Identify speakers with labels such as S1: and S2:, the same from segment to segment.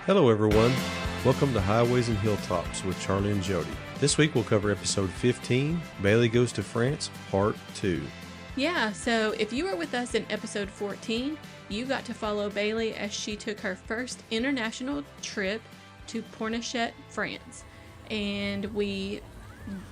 S1: Hello everyone, welcome to Highways and Hilltops with Charlie and Jody. This week we'll cover episode 15, Baylie Goes to France, part 2.
S2: Yeah, so if you were with us in episode 14, you got to follow Baylie as she took her first international trip to Pornichet, France. And we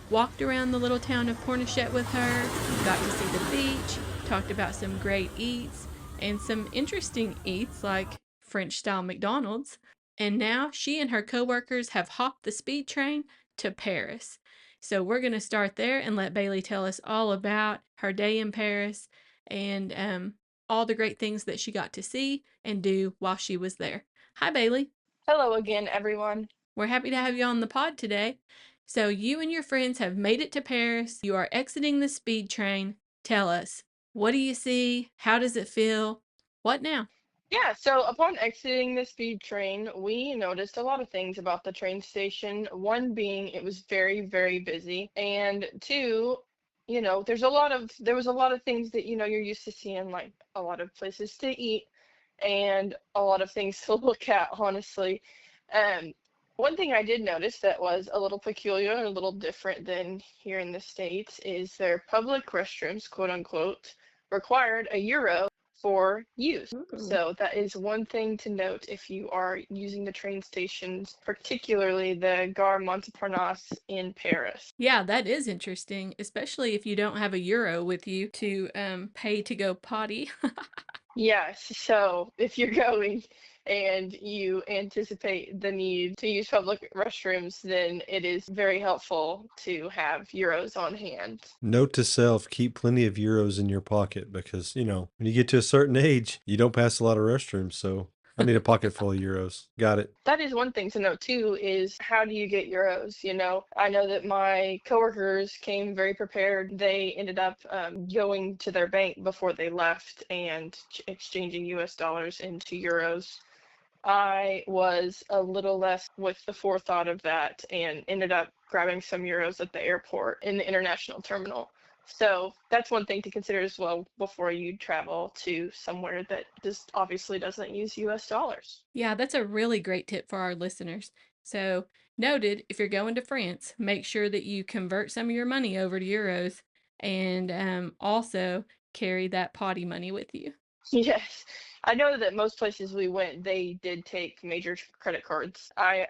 S2: walked around the little town of Pornichet with her, got to see the beach, talked about some great eats, and some interesting eats like French-style McDonald's. And now she and her coworkers have hopped the speed train to Paris. So we're going to start there and let Baylie tell us all about her day in Paris and all the great things that she got to see and do while she was there. Hi, Baylie.
S3: Hello again, everyone.
S2: We're happy to have you on the pod today. So you and your friends have made it to Paris. You are exiting the speed train. Tell us, what do you see? How does it feel? What now?
S3: Yeah, so upon exiting the speed train, we noticed a lot of things about the train station. One being it was very, very busy. And two, there was a lot of things that, you're used to seeing, like a lot of places to eat and a lot of things to look at, honestly. Um, One thing I did notice that was a little peculiar and a little different than here in the States is their public restrooms, quote unquote, required a euro for use.
S2: Ooh.
S3: So that is one thing to note if you are using the train stations, particularly the Gare Montparnasse in Paris.
S2: Yeah, that is interesting, especially if you don't have a euro with you to pay to go potty.
S3: Yes, so if you're going and you anticipate the need to use public restrooms, then it is very helpful to have euros on hand.
S1: Note to self, keep plenty of euros in your pocket because, when you get to a certain age, you don't pass a lot of restrooms, so I need a pocket full of euros. Got it.
S3: That is one thing to note too, is how do you get euros? I know that my coworkers came very prepared. They ended up going to their bank before they left and exchanging US dollars into euros. I was a little less with the forethought of that and ended up grabbing some euros at the airport in the international terminal. So that's one thing to consider as well before you travel to somewhere that just obviously doesn't use US dollars.
S2: Yeah, that's a really great tip for our listeners. So, noted, if you're going to France, make sure that you convert some of your money over to euros and also carry that potty money with you.
S3: Yes, I know that most places we went, they did take major credit cards. I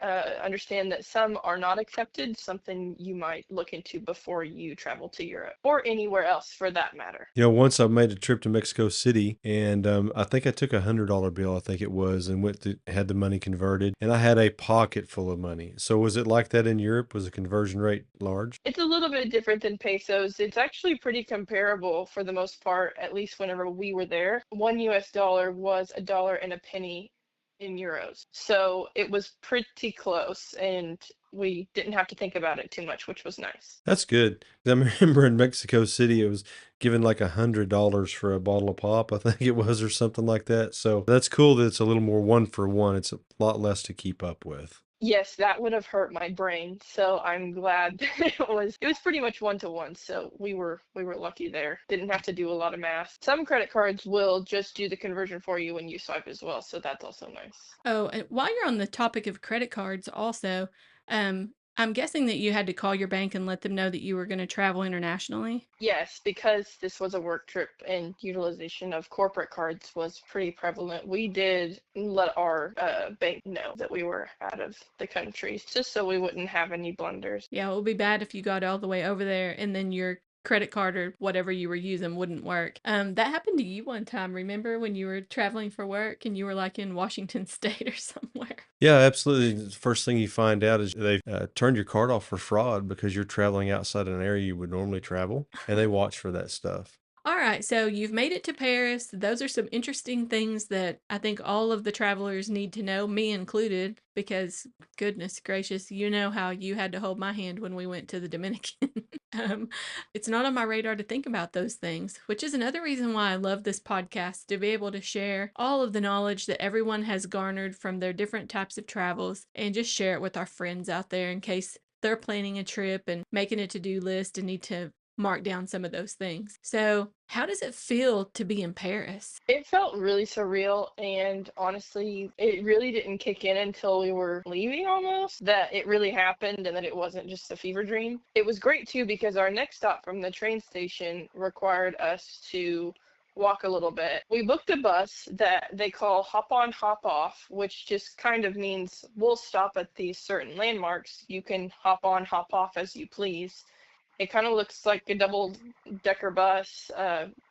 S3: understand that some are not accepted, something you might look into before you travel to Europe or anywhere else for that matter.
S1: Once I made a trip to Mexico City, and I think I took $100 bill, I think it was, and had the money converted, and I had a pocket full of money. So was it like that in Europe? Was the conversion rate large?
S3: It's a little bit different than pesos. It's actually pretty comparable for the most part, at least whenever we were there. One US dollar was a dollar and a penny in euros. So it was pretty close, and we didn't have to think about it too much, which was nice.
S1: That's good. 'Cause I remember in Mexico City, it was given like $100 for a bottle of pop, I think it was, or something like that. So that's cool that it's a little more one for one. It's a lot less to keep up with.
S3: Yes, that would have hurt my brain. So I'm glad that it was pretty much one to one. So we were lucky there. Didn't have to do a lot of math. Some credit cards will just do the conversion for you when you swipe as well. So that's also nice.
S2: Oh, and while you're on the topic of credit cards, also, I'm guessing that you had to call your bank and let them know that you were going to travel internationally.
S3: Yes, because this was a work trip and utilization of corporate cards was pretty prevalent. We did let our bank know that we were out of the country just so we wouldn't have any blunders.
S2: Yeah, it would be bad if you got all the way over there and then your credit card or whatever you were using wouldn't work. That happened to you one time, remember when you were traveling for work and you were like in Washington State or somewhere?
S1: Yeah, absolutely. The first thing you find out is they've turned your card off for fraud because you're traveling outside an area you would normally travel, and they watch for that stuff.
S2: All right, so you've made it to Paris. Those are some interesting things that I think all of the travelers need to know, me included, because goodness gracious, you know how you had to hold my hand when we went to the Dominican. um, it's not on my radar to think about those things, which is another reason why I love this podcast, to be able to share all of the knowledge that everyone has garnered from their different types of travels and just share it with our friends out there in case they're planning a trip and making a to-do list and need to mark down some of those things. So, how does it feel to be in Paris?
S3: It felt really surreal, and honestly, it really didn't kick in until we were leaving almost that it really happened and that it wasn't just a fever dream. It was great too because our next stop from the train station required us to walk a little bit. We booked a bus that they call hop on, hop off, which just kind of means we'll stop at these certain landmarks. You can hop on, hop off as you please. It kind of looks like a double decker bus.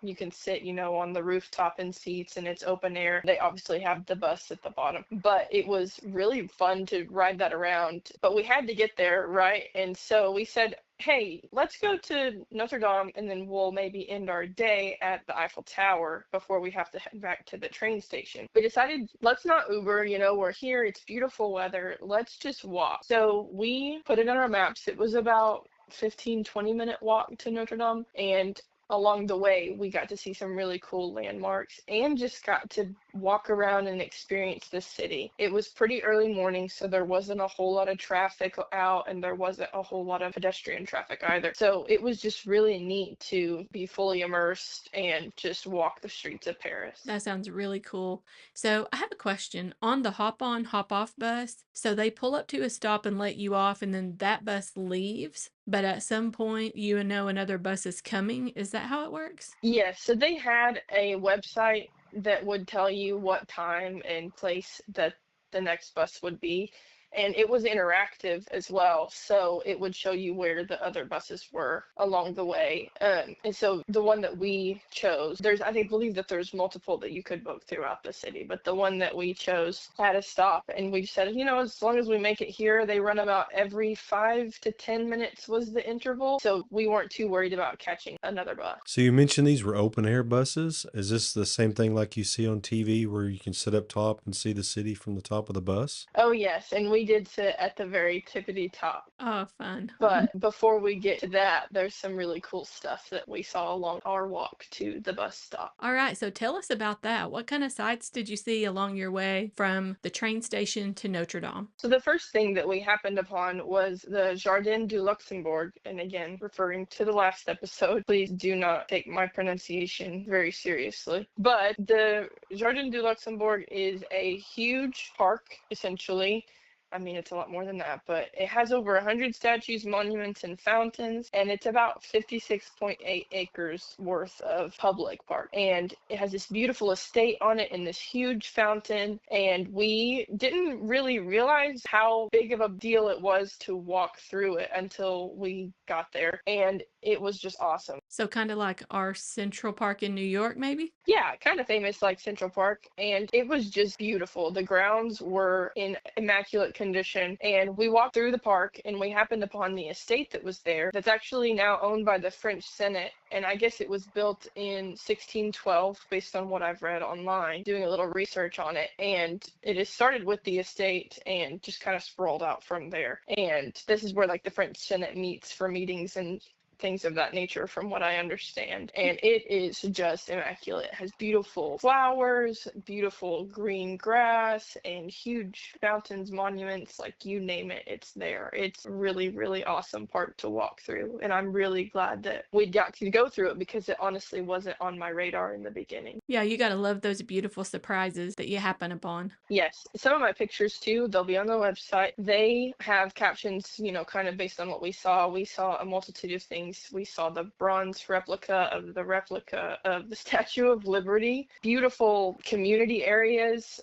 S3: You can sit, on the rooftop in seats and it's open air. They obviously have the bus at the bottom, but it was really fun to ride that around. But we had to get there, right? And so we said, hey, let's go to Notre Dame and then we'll maybe end our day at the Eiffel Tower before we have to head back to the train station. We decided, let's not Uber, we're here, it's beautiful weather, let's just walk. So we put it on our maps. It was about 15-20 minute walk to Notre Dame, and along the way we got to see some really cool landmarks and just got to walk around and experience the city. It was pretty early morning, so there wasn't a whole lot of traffic out and there wasn't a whole lot of pedestrian traffic either. So it was just really neat to be fully immersed and just walk the streets of Paris.
S2: That sounds really cool. So, I have a question. On the hop on, hop off bus, so they pull up to a stop and let you off, and then that bus leaves. But at some point, you know another bus is coming. Is that how it works?
S3: Yes, so they had a website that would tell you what time and place that the next bus would be. And it was interactive as well. So it would show you where the other buses were along the way. And so the one that we chose, believe that there's multiple that you could book throughout the city, but the one that we chose had a stop. And we said, as long as we make it here, they run about every 5 to 10 minutes was the interval. So we weren't too worried about catching another bus.
S1: So you mentioned these were open air buses. Is this the same thing like you see on TV where you can sit up top and see the city from the top of the bus?
S3: Oh, yes. And we did sit at the very tippity top.
S2: Oh, fun.
S3: But before we get to that, there's some really cool stuff that we saw along our walk to the bus stop.
S2: All right, so tell us about that. What kind of sights did you see along your way from the train station to Notre Dame?
S3: So the first thing that we happened upon was the Jardin du Luxembourg. And again, referring to the last episode, please do not take my pronunciation very seriously. But the Jardin du Luxembourg is a huge park, essentially. I mean, it's a lot more than that, but it has over 100 statues, monuments, and fountains, and it's about 56.8 acres worth of public park. And it has this beautiful estate on it and this huge fountain, and we didn't really realize how big of a deal it was to walk through it until we got there, and it was just awesome.
S2: So, kind of like our Central Park in New York, maybe?
S3: Yeah, kind of famous like Central Park, and it was just beautiful. The grounds were in immaculate condition, and we walked through the park and we happened upon the estate that was there that's actually now owned by the French Senate, and I guess it was built in 1612 based on what I've read online, doing a little research on it, and it is started with the estate and just kind of sprawled out from there. And this is where like the French Senate meets for meetings and things of that nature from what I understand. And it is just immaculate. It has beautiful flowers, beautiful green grass, and huge fountains, monuments, like you name it, it's there. It's really, really awesome park to walk through. And I'm really glad that we got to go through it because it honestly wasn't on my radar in the beginning.
S2: Yeah, you got to love those beautiful surprises that you happen upon.
S3: Yes. Some of my pictures too, they'll be on the website. They have captions, kind of based on what we saw. We saw a multitude of things. We saw the bronze replica of the Statue of Liberty. Beautiful community areas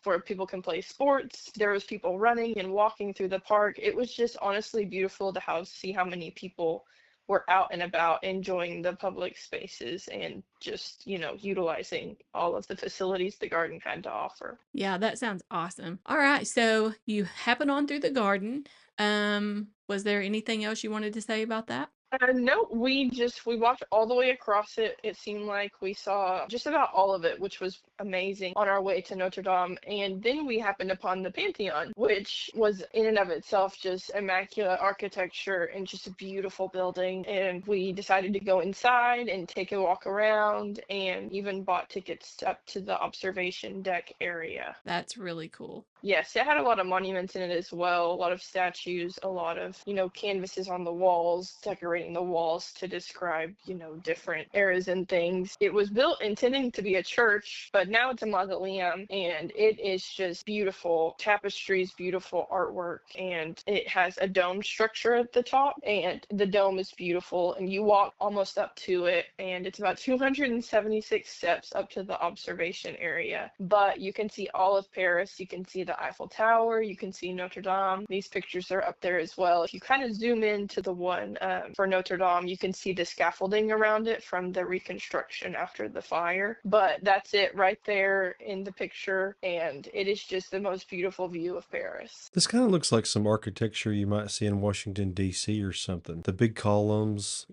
S3: where people can play sports. There was people running and walking through the park. It was just honestly beautiful to see how many people were out and about enjoying the public spaces and just, utilizing all of the facilities the garden had to offer.
S2: Yeah, that sounds awesome. All right, so you happen on through the garden. Was there anything else you wanted to say about that?
S3: No, we walked all the way across it. It seemed like we saw just about all of it, which was amazing on our way to Notre Dame. And then we happened upon the Pantheon, which was in and of itself just immaculate architecture and just a beautiful building. And we decided to go inside and take a walk around and even bought tickets up to the observation deck area.
S2: That's really cool.
S3: Yes, it had a lot of monuments in it as well, a lot of statues, a lot of, canvases on the walls decorating coloring the walls to describe, different eras and things. It was built intending to be a church, but now it's a mausoleum, and it is just beautiful tapestries, beautiful artwork, and it has a dome structure at the top, and the dome is beautiful, and you walk almost up to it, and it's about 276 steps up to the observation area. But you can see all of Paris. You can see the Eiffel Tower. You can see Notre Dame. These pictures are up there as well. If you kind of zoom into the one for Notre Dame, you can see the scaffolding around it from the reconstruction after the fire. But that's it right there in the picture, and it is just the most beautiful view of Paris.
S1: This kind of looks like some architecture you might see in Washington, D.C. or something. The big columns,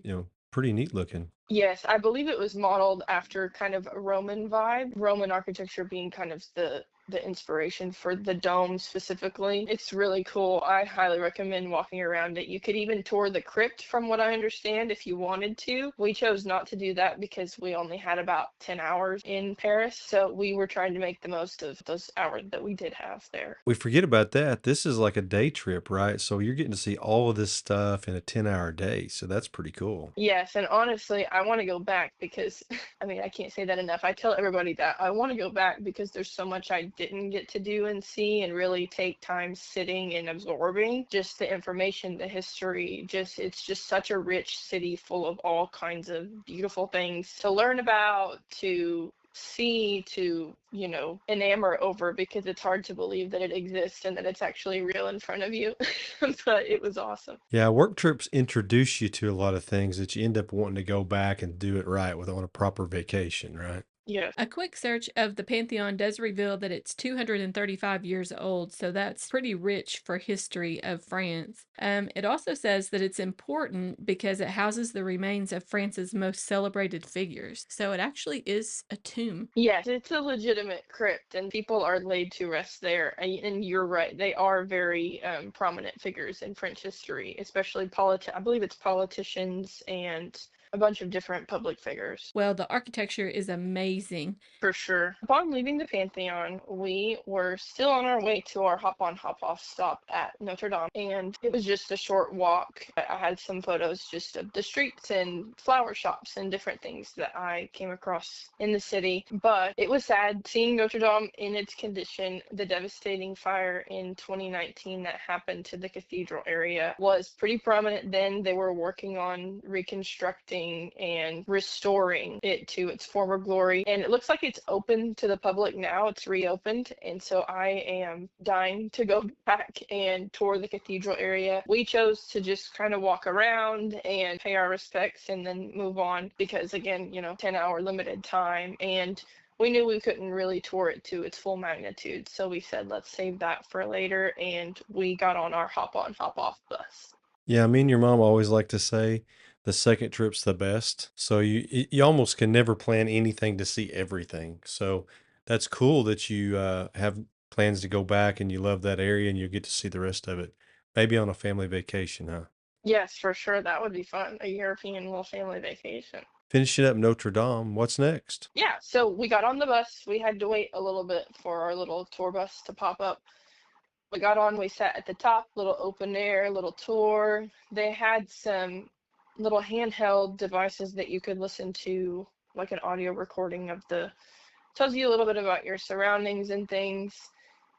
S1: pretty neat looking.
S3: Yes, I believe it was modeled after kind of a Roman vibe, Roman architecture being kind of the inspiration for the dome specifically. It's really cool. I highly recommend walking around it. You could even tour the crypt from what I understand if you wanted to. We chose not to do that because we only had about 10 hours in Paris, so we were trying to make the most of those hours that we did have there.
S1: We forget about that. This is like a day trip, right? So you're getting to see all of this stuff in a 10-hour day. So that's pretty cool.
S3: Yes, and honestly, I want to go back because, I mean, I can't say that enough. I tell everybody that I want to go back because there's so much I didn't get to do and see and really take time sitting and absorbing just the information, the history. It's just such a rich city full of all kinds of beautiful things to learn about, to see, to enamor over, because it's hard to believe that it exists and that it's actually real in front of you. But it was awesome.
S1: Yeah, work trips introduce you to a lot of things that you end up wanting to go back and do it right with on a proper vacation, right?
S3: Yes.
S2: A quick search of the Pantheon does reveal that it's 235 years old, so that's pretty rich for history of France. It also says that it's important because it houses the remains of France's most celebrated figures, so it actually is a tomb.
S3: Yes, it's a legitimate crypt, and people are laid to rest there. And you're right; they are very prominent figures in French history, especially I believe it's politicians and a bunch of different public figures.
S2: Well, the architecture is amazing.
S3: For sure. Upon leaving the Pantheon, we were still on our way to our hop on, hop off stop at Notre Dame, and it was just a short walk. I had some photos just of the streets and flower shops and different things that I came across in the city. But it was sad seeing Notre Dame in its condition. The devastating fire in 2019 that happened to the cathedral area was pretty prominent then. They were working on reconstructing and restoring it to its former glory, and it looks like it's open to the public now. It's reopened, and so I am dying to go back and tour the cathedral area. We chose to just kind of walk around and pay our respects and then move on because, again, 10-hour limited time, and we knew we couldn't really tour it to its full magnitude, so we said let's save that for later, and we got on our hop on hop off bus.
S1: Yeah, me and your mom always like to say the second trip's the best. So you almost can never plan anything to see everything. So that's cool that you have plans to go back and you love that area and you get to see the rest of it. Maybe on a family vacation, huh?
S3: Yes, for sure, that would be fun, a European little family vacation.
S1: Finishing up Notre Dame, what's next?
S3: Yeah, so we got on the bus. We had to wait a little bit for our little tour bus to pop up. We got on, we sat at the top, little open air, little tour. They had some little handheld devices that you could listen to, like an audio recording of tells you a little bit about your surroundings and things.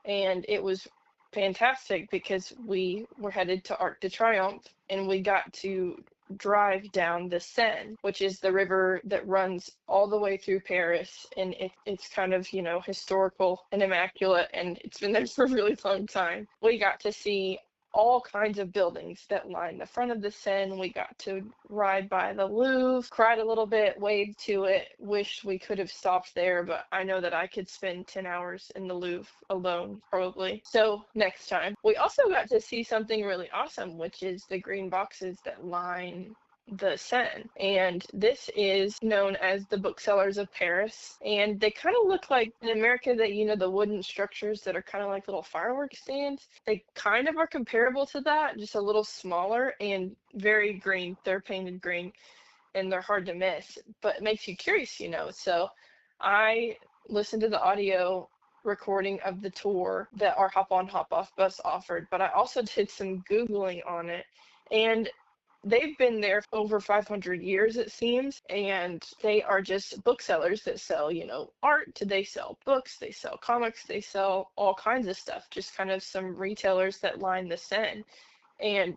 S3: And it was fantastic because we were headed to Arc de Triomphe, and we got to drive down the Seine, which is the river that runs all the way through Paris, and it's kind of, historical and immaculate, and it's been there for a really long time. We got to see all kinds of buildings that line the front of the Seine. We got to ride by the Louvre, cried a little bit, waved to it, wished we could have stopped there, but I know that I could spend 10 hours in the Louvre alone, probably. So next time. We also got to see something really awesome, which is the green boxes that line the Seine, and this is known as the Booksellers of Paris, and they kind of look like in America that the wooden structures that are kind of like little fireworks stands. They kind of are comparable to that, just a little smaller and very green. They're painted green and they're hard to miss, but it makes you curious. So I listened to the audio recording of the tour that our hop on hop off bus offered, but I also did some Googling on it, and they've been there for over 500 years, it seems, and they are just booksellers that sell, art. They sell books, they sell comics, they sell all kinds of stuff. Just kind of some retailers that line the Seine. And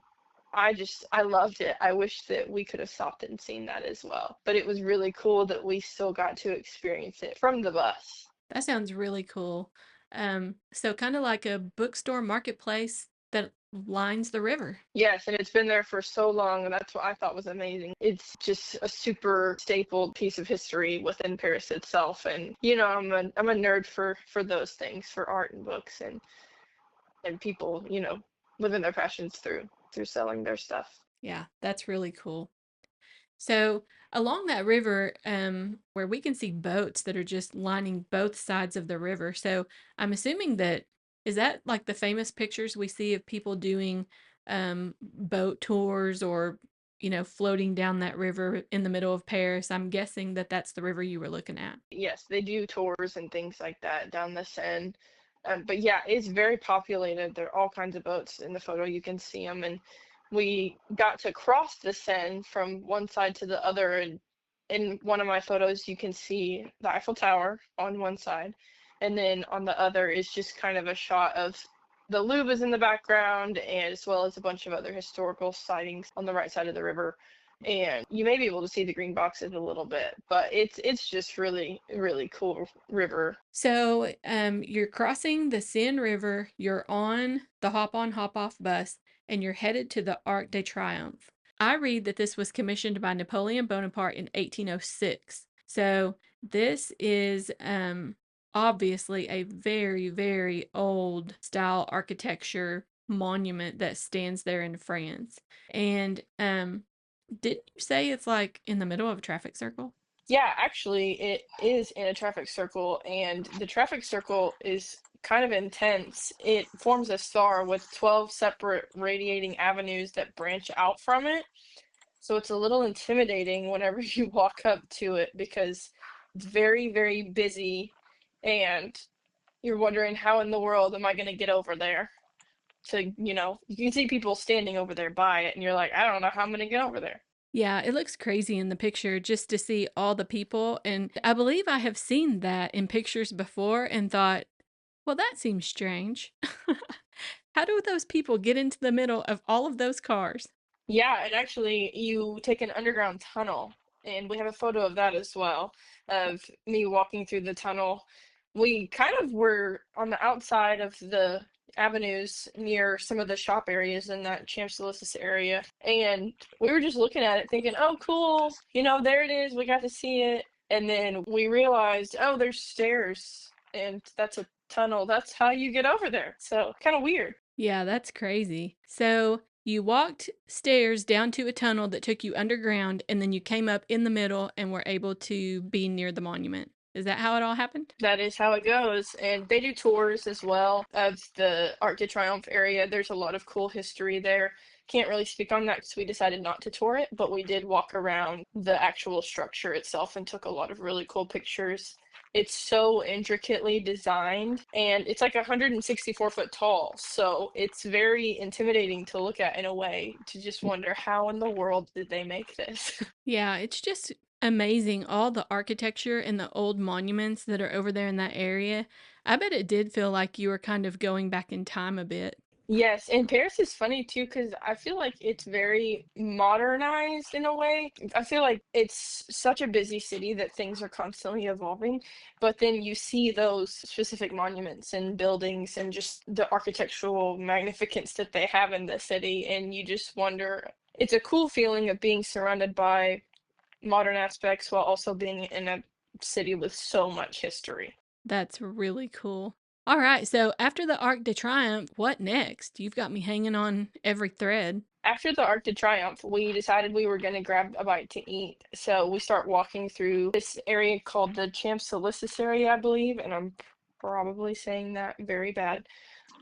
S3: I loved it. I wish that we could have stopped and seen that as well. But it was really cool that we still got to experience it from the bus.
S2: That sounds really cool. So kind of like a bookstore marketplace that lines the river.
S3: Yes, and it's been there for so long, and that's what I thought was amazing. It's just a super staple piece of history within Paris itself, and I'm a nerd for those things, for art and books, and people, living their passions through selling their stuff.
S2: Yeah, that's really cool. So along that river, where we can see boats that are just lining both sides of the river. So I'm assuming that is that like the famous pictures we see of people doing boat tours or floating down that river in the middle of Paris. I'm guessing that that's the river you were looking at.
S3: Yes, they do tours and things like that down the Seine. But yeah, it's very populated. There are all kinds of boats in the photo. You can see them. And we got to cross the Seine from one side to the other. And in one of my photos, you can see the Eiffel Tower on one side. And then on the other is just kind of a shot of the Louvre is in the background, and as well as a bunch of other historical sightings on the right side of the river. And you may be able to see the green boxes a little bit, but it's just really, really cool river.
S2: So you're crossing the Seine River, you're on the hop on, hop off bus, and you're headed to the Arc de Triomphe. I read that this was commissioned by Napoleon Bonaparte in 1806. So this is obviously a very, very old style architecture monument that stands there in France. And didn't you say it's like in the middle of a traffic circle?
S3: Yeah, actually, it is in a traffic circle, and the traffic circle is kind of intense. It forms a star with 12 separate radiating avenues that branch out from it. So it's a little intimidating whenever you walk up to it because it's very, very busy, and you're wondering how in the world am I going to get over there? You can see people standing over there by it, and you're like, I don't know how I'm going to get over there.
S2: Yeah, it looks crazy in the picture just to see all the people. And I believe I have seen that in pictures before and thought, well, that seems strange. How do those people get into the middle of all of those cars?
S3: Yeah, and actually, you take an underground tunnel, and we have a photo of that as well, of me walking through the tunnel. We kind of were on the outside of the avenues near some of the shop areas in that Champs-Élysées area, and we were just looking at it thinking, oh, cool, there it is, we got to see it. And then we realized, oh, there's stairs, and that's a tunnel. That's how you get over there. So kind of weird.
S2: Yeah, that's crazy. So you walked stairs down to a tunnel that took you underground, and then you came up in the middle and were able to be near the monument. Is that how it all happened?
S3: That is how it goes. And they do tours as well of the Arc de Triomphe area. There's a lot of cool history there. Can't really speak on that because we decided not to tour it, but we did walk around the actual structure itself and took a lot of really cool pictures. It's so intricately designed, and it's like 164 foot tall. So it's very intimidating to look at in a way, to just wonder how in the world did they make this?
S2: Yeah, it's just amazing all the architecture and the old monuments that are over there in that area. I bet it did feel like you were kind of going back in time a bit.
S3: Yes, and Paris is funny too because I feel like it's very modernized in a way. I feel like it's such a busy city that things are constantly evolving, but then you see those specific monuments and buildings and just the architectural magnificence that they have in the city, and you just wonder. It's a cool feeling of being surrounded by modern aspects while also being in a city with so much history.
S2: That's really cool. All right, so after the Arc de Triomphe, what next? You've got me hanging on every thread.
S3: After the Arc de Triomphe, we decided we were going to grab a bite to eat. So we start walking through this area called the Champs-Élysées area, I believe, and I'm probably saying that very bad.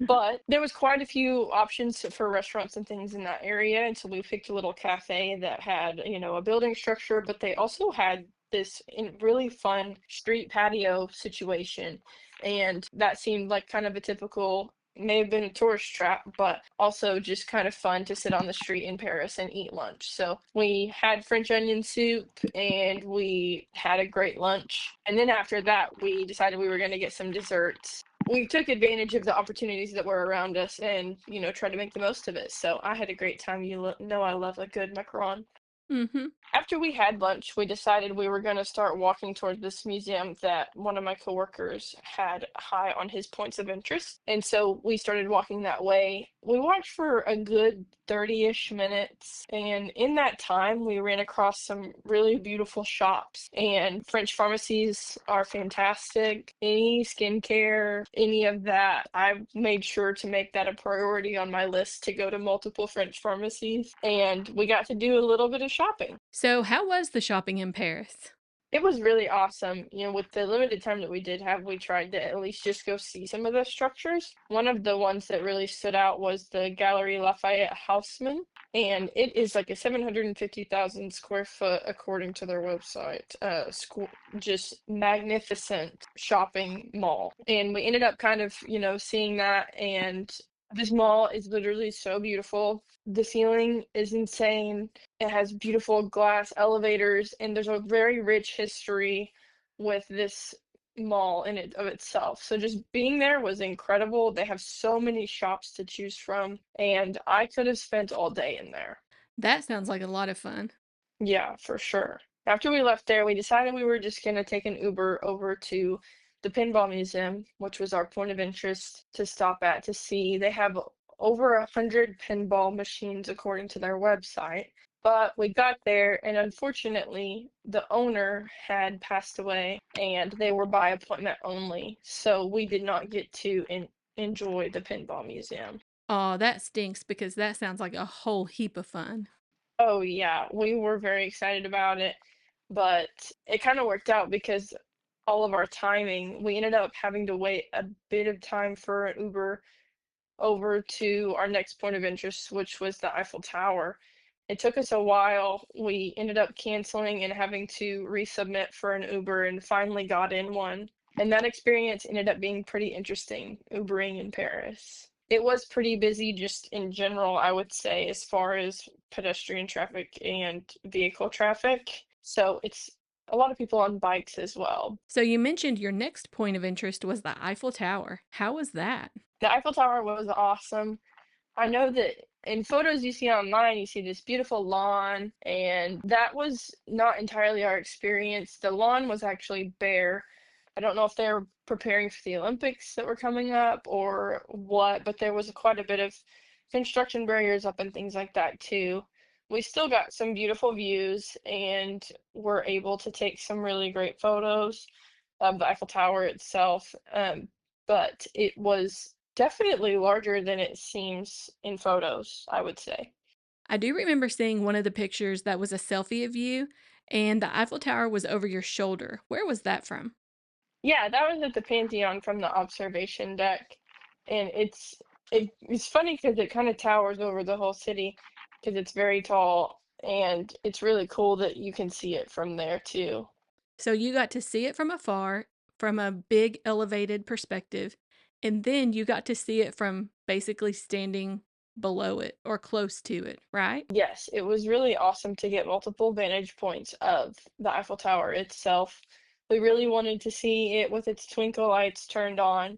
S3: But there was quite a few options for restaurants and things in that area, and so we picked a little cafe that had, a building structure, but they also had this really fun street patio situation, and that seemed like kind of a typical may have been a tourist trap, but also just kind of fun to sit on the street in Paris and eat lunch. So we had French onion soup and we had a great lunch. And then after that, we decided we were going to get some desserts. We took advantage of the opportunities that were around us and, tried to make the most of it. So I had a great time. You know, I love a good macaron.
S2: Mm-hmm.
S3: After we had lunch, we decided we were going to start walking toward this museum that one of my coworkers had high on his points of interest. And so we started walking that way. We walked for a good 30-ish minutes, and in that time, we ran across some really beautiful shops. And French pharmacies are fantastic. Any skincare, any of that, I made sure to make that a priority on my list to go to multiple French pharmacies. And we got to do a little bit of shopping.
S2: So, how was the shopping in Paris?
S3: It was really awesome. With the limited time that we did have, we tried to at least just go see some of the structures. One of the ones that really stood out was the Galerie Lafayette Haussmann, and it is like a 750,000 square foot, according to their website. Just magnificent shopping mall. And we ended up kind of, seeing that, and this mall is literally so beautiful. The ceiling is insane. It has beautiful glass elevators, and there's a very rich history with this mall in it of itself. So just being there was incredible. They have so many shops to choose from, and I could have spent all day in there.
S2: That sounds like a lot of fun.
S3: Yeah, for sure. After we left there, we decided we were just going to take an Uber over to the Pinball Museum, which was our point of interest to stop at to see. They have over 100 pinball machines according to their website. But we got there, and unfortunately, the owner had passed away, and they were by appointment only. So we did not get to enjoy the Pinball Museum.
S2: Oh, that stinks because that sounds like a whole heap of fun.
S3: Oh, yeah, we were very excited about it, but it kind of worked out because all of our timing, we ended up having to wait a bit of time for an Uber over to our next point of interest, which was the Eiffel Tower. It took us a while. We ended up canceling and having to resubmit for an Uber and finally got in one. And that experience ended up being pretty interesting, Ubering in Paris. It was pretty busy just in general, I would say, as far as pedestrian traffic and vehicle traffic. So it's a lot of people on bikes as well.
S2: So, you mentioned your next point of interest was the Eiffel Tower. How was that?
S3: The Eiffel Tower was awesome. I know that in photos you see online, you see this beautiful lawn, and that was not entirely our experience. The lawn was actually bare. I don't know if they were preparing for the Olympics that were coming up or what, but there was quite a bit of construction barriers up and things like that too. We still got some beautiful views and were able to take some really great photos of the Eiffel Tower itself. But it was definitely larger than it seems in photos, I would say.
S2: I do remember seeing one of the pictures that was a selfie of you, and the Eiffel Tower was over your shoulder. Where was that from?
S3: Yeah, that was at the Pantheon from the observation deck, and it's funny because it kind of towers over the whole city because it's very tall, and it's really cool that you can see it from there too.
S2: So, you got to see it from afar, from a big elevated perspective, and then you got to see it from basically standing below it or close to it, right?
S3: Yes, it was really awesome to get multiple vantage points of the Eiffel Tower itself. We really wanted to see it with its twinkle lights turned on,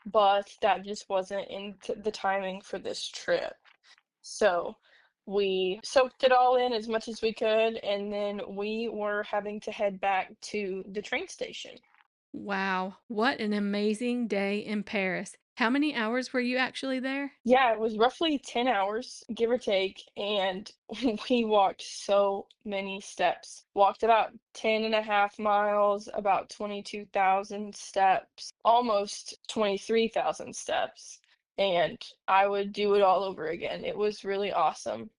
S3: but that just wasn't in the timing for this trip. So we soaked it all in as much as we could, and then we were having to head back to the train station.
S2: Wow, what an amazing day in Paris. How many hours were you actually there?
S3: Yeah, it was roughly 10 hours, give or take, and we walked so many steps. Walked about 10.5 miles, about 22,000 steps, almost 23,000 steps, and I would do it all over again. It was really awesome.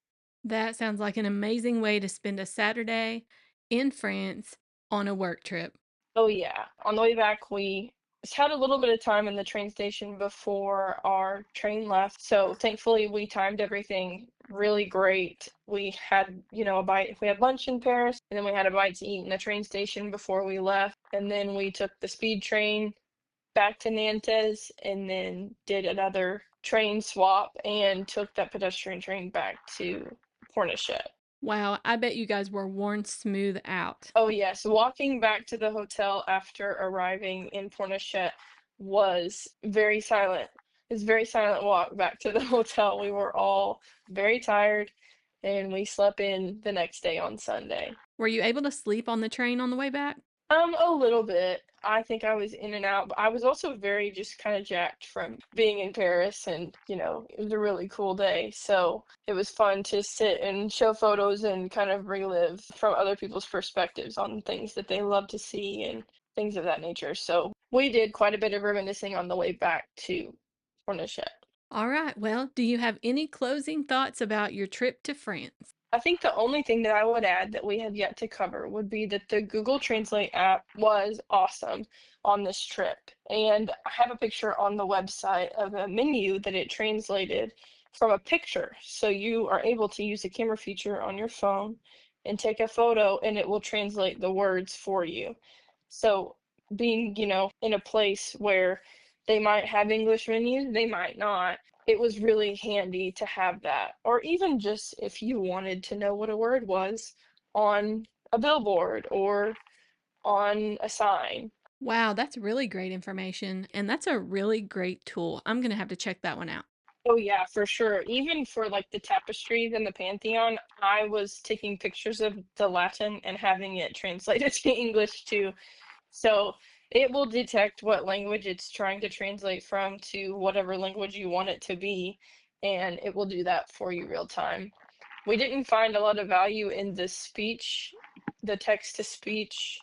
S2: That sounds like an amazing way to spend a Saturday in France on a work trip.
S3: Oh yeah. On the way back, we just had a little bit of time in the train station before our train left. So thankfully, we timed everything really great. We had, a bite. We had lunch in Paris, and then we had a bite to eat in the train station before we left. And then we took the speed train back to Nantes, and then did another train swap and took that pedestrian train back to Pornichet.
S2: Wow, I bet you guys were worn smooth out.
S3: Oh yes, walking back to the hotel after arriving in Pornichet was very silent. It was a very silent walk back to the hotel. We were all very tired, and we slept in the next day on Sunday.
S2: Were you able to sleep on the train on the way back?
S3: A little bit. I think I was in and out, but I was also very just kind of jacked from being in Paris, and it was a really cool day. So it was fun to sit and show photos and kind of relive from other people's perspectives on things that they love to see and things of that nature. So we did quite a bit of reminiscing on the way back to Pornichet.
S2: All right. Well, do you have any closing thoughts about your trip to France?
S3: I think the only thing that I would add that we have yet to cover would be that the Google Translate app was awesome on this trip. And I have a picture on the website of a menu that it translated from a picture. So you are able to use the camera feature on your phone and take a photo, and it will translate the words for you. So being, in a place where they might have English menus, they might not, it was really handy to have that. Or even just if you wanted to know what a word was on a billboard or on a sign.
S2: Wow, that's really great information, and that's a really great tool. I'm going to have to check that one out.
S3: Oh yeah, for sure. Even for like the tapestries and the Pantheon, I was taking pictures of the Latin and having it translated to English too. So it will detect what language it's trying to translate from to whatever language you want it to be, and it will do that for you real time. We didn't find a lot of value in the text to speech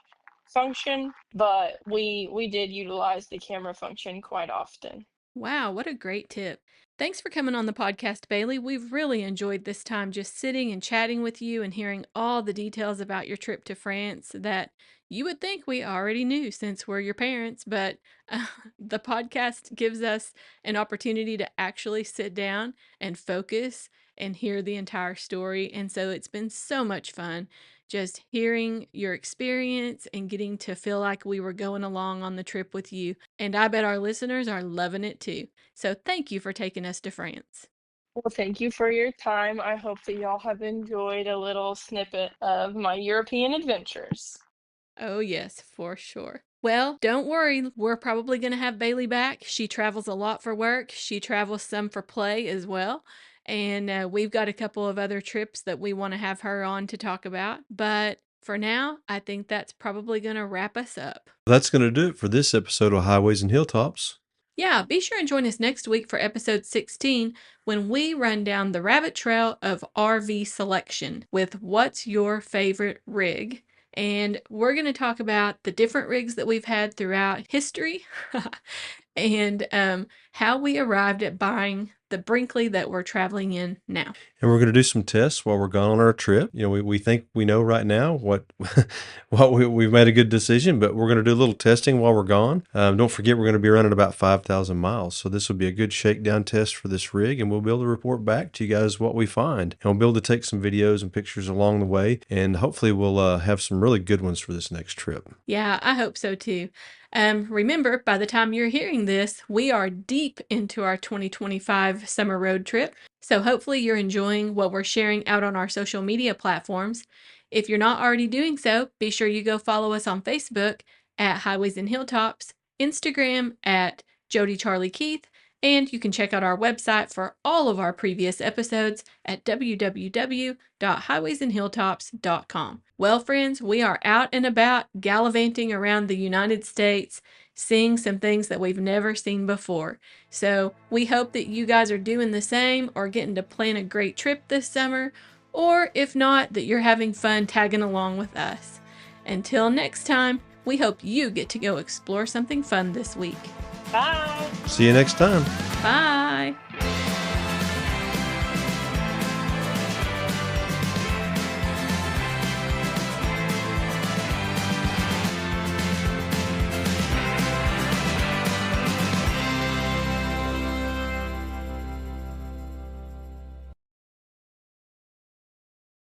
S3: function, but we did utilize the camera function quite often.
S2: Wow, what a great tip. Thanks for coming on the podcast, Baylie. We've really enjoyed this time just sitting and chatting with you and hearing all the details about your trip to France that you would think we already knew since we're your parents, but the podcast gives us an opportunity to actually sit down and focus and hear the entire story. And so it's been so much fun just hearing your experience and getting to feel like we were going along on the trip with you. And I bet our listeners are loving it too. So thank you for taking us to France.
S3: Well, thank you for your time. I hope that y'all have enjoyed a little snippet of my European adventures.
S2: Oh, yes, for sure. Well, don't worry. We're probably going to have Baylie back. She travels a lot for work. She travels some for play as well. And we've got a couple of other trips that we want to have her on to talk about. But for now, I think that's probably going to wrap us up.
S1: That's going to do it for this episode of Highways and Hilltops.
S2: Yeah, be sure and join us next week for episode 16 when we run down the rabbit trail of RV selection with What's Your Favorite Rig? And we're going to talk about the different rigs that we've had throughout history and how we arrived at buying the Brinkley that we're traveling in now.
S1: And we're going to do some tests while we're gone on our trip. We think we know right now what we've made a good decision, but we're going to do a little testing while we're gone. Don't forget, we're going to be running about 5,000 miles. So this will be a good shakedown test for this rig, and we'll be able to report back to you guys what we find. And we'll be able to take some videos and pictures along the way, and hopefully we'll have some really good ones for this next trip.
S2: Yeah, I hope so too. Remember, by the time you're hearing this, we are deep into our 2025 summer road trip. So hopefully you're enjoying what we're sharing out on our social media platforms. If you're not already doing so, be sure you go follow us on Facebook at Highways and Hilltops, Instagram at Jody Charlie Keith, and you can check out our website for all of our previous episodes at www.highwaysandhilltops.com. Well, friends, we are out and about gallivanting around the United States, seeing some things that we've never seen before. So we hope that you guys are doing the same or getting to plan a great trip this summer, or if not, that you're having fun tagging along with us. Until next time, we hope you get to go explore something fun this week.
S3: Bye!
S1: See you next time.
S2: Bye!